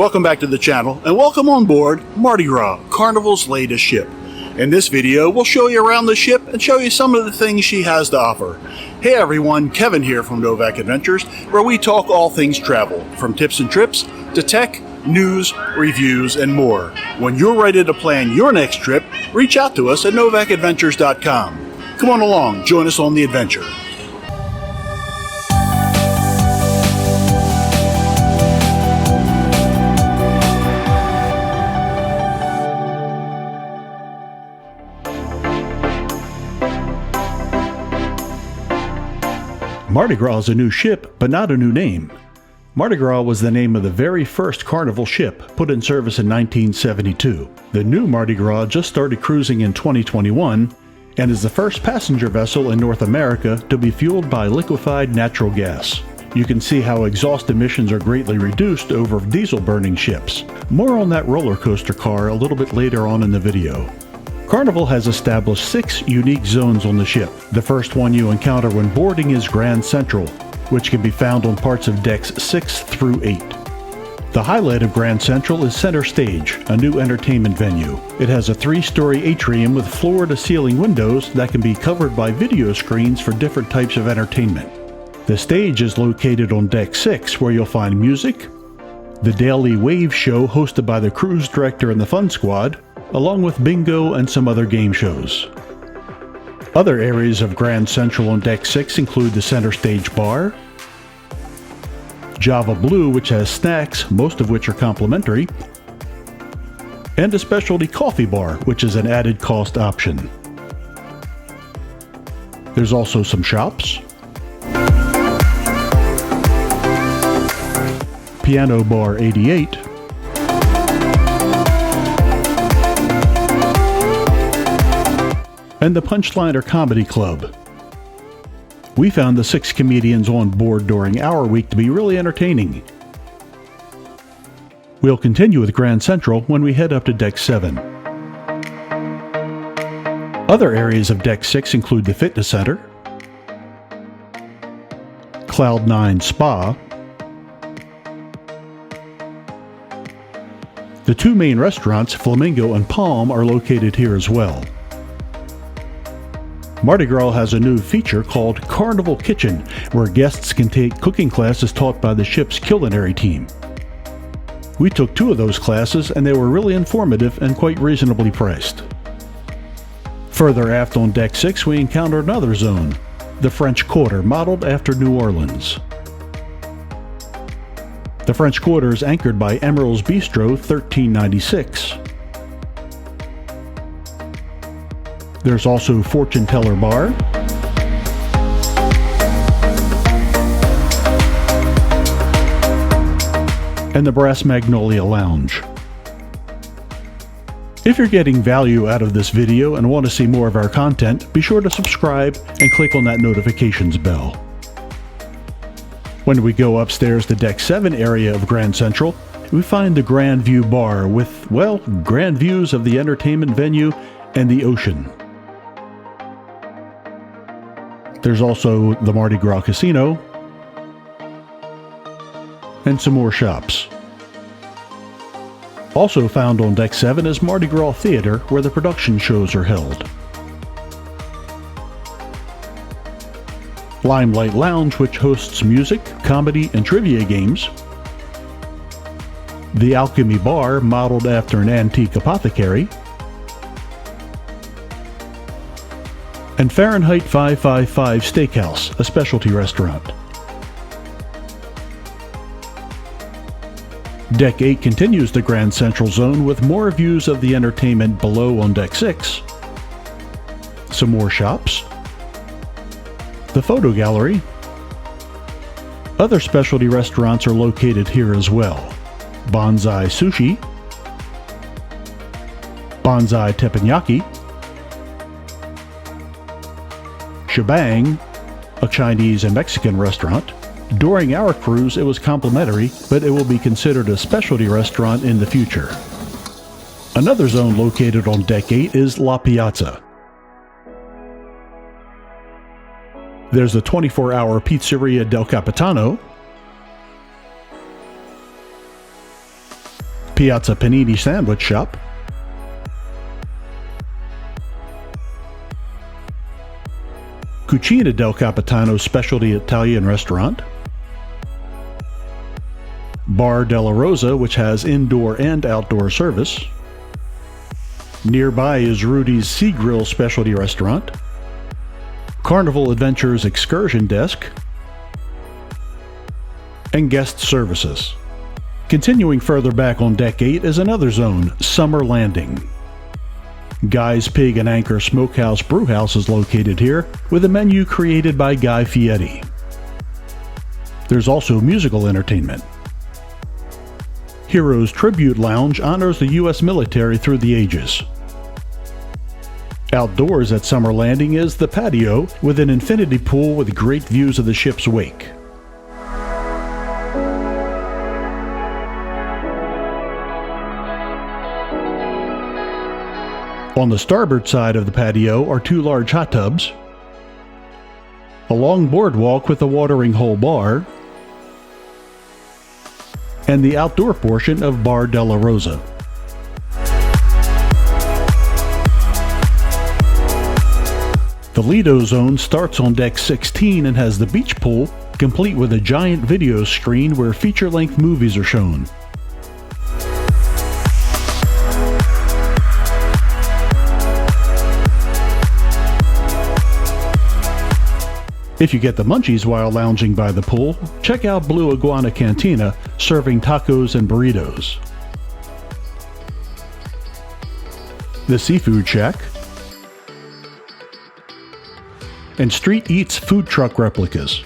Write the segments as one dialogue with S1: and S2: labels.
S1: Welcome back to the channel, and welcome on board Mardi Gras, Carnival's latest ship. In this video, we'll show you around the ship and show you some of the things she has to offer. Hey everyone, Kevin here from Novak Adventures, where we talk all things travel, from tips and trips to tech, news, reviews, and more. When you're ready to plan your next trip, reach out to us at novakadventures.com. Come on along, join us on the adventure.
S2: Mardi Gras is a new ship, but not a new name. Mardi Gras was the name of the very first Carnival ship, put in service in 1972. The new Mardi Gras just started cruising in 2021 and is the first passenger vessel in North America to be fueled by liquefied natural gas. You can see how exhaust emissions are greatly reduced over diesel-burning ships. More on that roller coaster car a little bit later on in the video. Carnival has established 6 unique zones on the ship. The first one you encounter when boarding is Grand Central, which can be found on parts of decks 6 through 8. The highlight of Grand Central is Center Stage, a new entertainment venue. It has a 3-story atrium with floor-to-ceiling windows that can be covered by video screens for different types of entertainment. The stage is located on deck 6, where you'll find music, the daily wave show hosted by the cruise director and the fun squad, along with bingo and some other game shows. Other areas of Grand Central on Deck 6 include the Center Stage Bar, Java Blue, which has snacks, most of which are complimentary, and a specialty coffee bar, which is an added cost option. There's also some shops, Piano Bar 88, and the Punchliner Comedy Club. We found the 6 comedians on board during our week to be really entertaining. We'll continue with Grand Central when we head up to Deck 7. Other areas of Deck 6 include the Fitness Center, Cloud 9 Spa, the 2 main restaurants, Flamingo and Palm, are located here as well. Mardi Gras has a new feature called Carnival Kitchen, where guests can take cooking classes taught by the ship's culinary team. We took 2 of those classes and they were really informative and quite reasonably priced. Further aft on Deck 6 we encountered another zone, the French Quarter, modeled after New Orleans. The French Quarter is anchored by Emerald's Bistro 1396. There's also Fortune Teller Bar, and the Brass Magnolia Lounge. If you're getting value out of this video and want to see more of our content, be sure to subscribe and click on that notifications bell. When we go upstairs to Deck 7 area of Grand Central, we find the Grand View Bar with, well, grand views of the entertainment venue and the ocean. There's also the Mardi Gras Casino and some more shops. Also found on Deck 7 is Mardi Gras Theater, where the production shows are held. Limelight Lounge, which hosts music, comedy, and trivia games. The Alchemy Bar, modeled after an antique apothecary. And Fahrenheit 555 Steakhouse, a specialty restaurant. Deck 8 continues the Grand Central Zone with more views of the entertainment below on Deck 6, some more shops, the photo gallery. Other specialty restaurants are located here as well. Bonsai Sushi, Bonsai Teppanyaki, Shebang, a Chinese and Mexican restaurant. During our cruise, it was complimentary, but it will be considered a specialty restaurant in the future. Another zone located on Deck 8 is La Piazza. There's the 24-hour Pizzeria del Capitano, Piazza Panini Sandwich Shop, Cucina del Capitano Specialty Italian Restaurant, Bar della Rosa, which has indoor and outdoor service. Nearby is Rudy's Sea Grill Specialty Restaurant, Carnival Adventures Excursion Desk, and Guest Services. Continuing further back on Deck 8 is another zone, Summer Landing. Guy's Pig and Anchor Smokehouse Brewhouse is located here, with a menu created by Guy Fieri. There's also musical entertainment. Heroes Tribute Lounge honors the U.S. military through the ages. Outdoors at Summer Landing is the patio, with an infinity pool with great views of the ship's wake. On the starboard side of the patio are two large hot tubs, a long boardwalk with a watering hole bar, and the outdoor portion of Bar della Rosa. The Lido zone starts on Deck 16 and has the beach pool, complete with a giant video screen where feature-length movies are shown. If you get the munchies while lounging by the pool, check out Blue Iguana Cantina, serving tacos and burritos. The Seafood Shack, and Street Eats food truck replicas.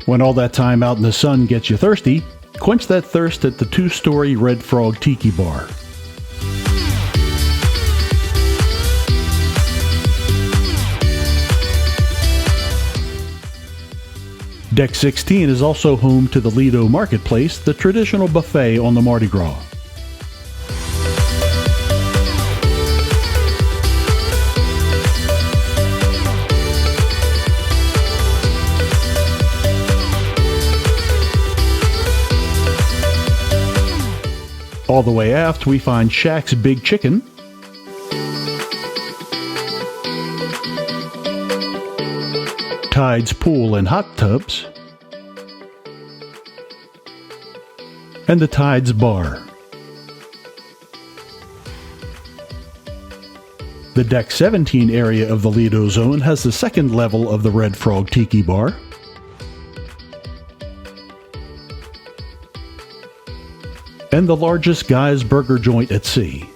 S2: When all that time out in the sun gets you thirsty, quench that thirst at the 2-story Red Frog Tiki Bar. Deck 16 is also home to the Lido Marketplace, the traditional buffet on the Mardi Gras. All the way aft, we find Shaq's Big Chicken, Tide's Pool and Hot Tubs, and the Tide's Bar. The Deck 17 area of the Lido zone has the second level of the Red Frog Tiki Bar, and the largest Guy's Burger joint at sea.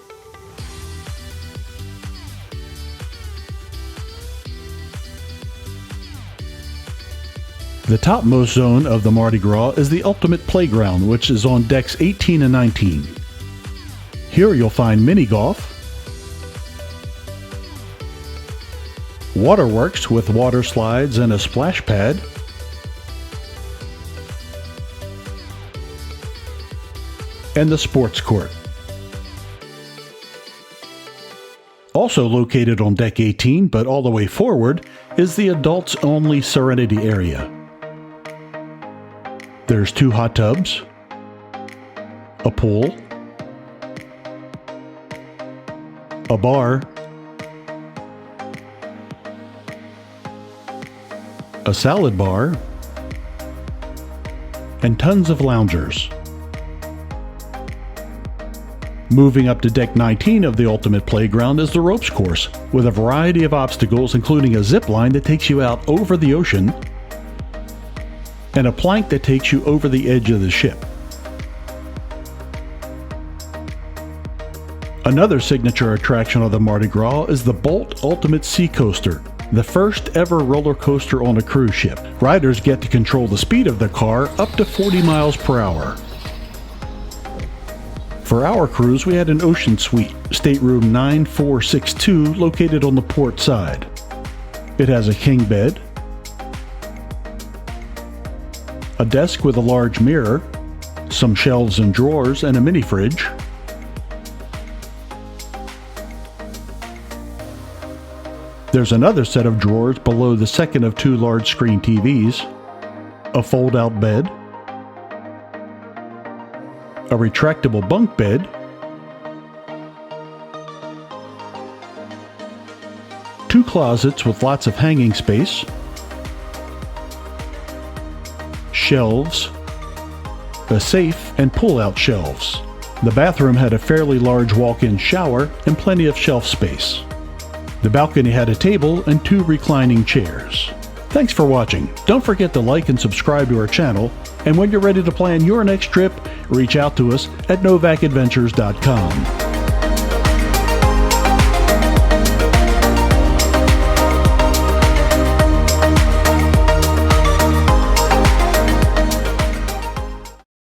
S2: The topmost zone of the Mardi Gras is the Ultimate Playground, which is on Decks 18 and 19. Here you'll find mini golf, waterworks with water slides and a splash pad, and the sports court. Also located on Deck 18, but all the way forward, is the adults-only Serenity area. There's 2 hot tubs, a pool, a bar, a salad bar, and tons of loungers. Moving up to Deck 19 of the Ultimate Playground is the ropes course, with a variety of obstacles including a zip line that takes you out over the ocean, and a plank that takes you over the edge of the ship. Another signature attraction of the Mardi Gras is the Bolt Ultimate Sea Coaster, the first ever roller coaster on a cruise ship. Riders get to control the speed of the car up to 40 miles per hour. For our cruise, we had an ocean suite, Stateroom 9462, located on the port side. It has a king bed, a desk with a large mirror, some shelves and drawers, and a mini fridge. There's another set of drawers below the second of 2 large screen TVs, a fold-out bed, a retractable bunk bed, 2 closets with lots of hanging space, shelves, a safe, and pull-out shelves. The bathroom had a fairly large walk-in shower and plenty of shelf space. The balcony had a table and 2 reclining chairs. Thanks for watching. Don't forget to like and subscribe to our channel, and when you're ready to plan your next trip, reach out to us at novakadventures.com.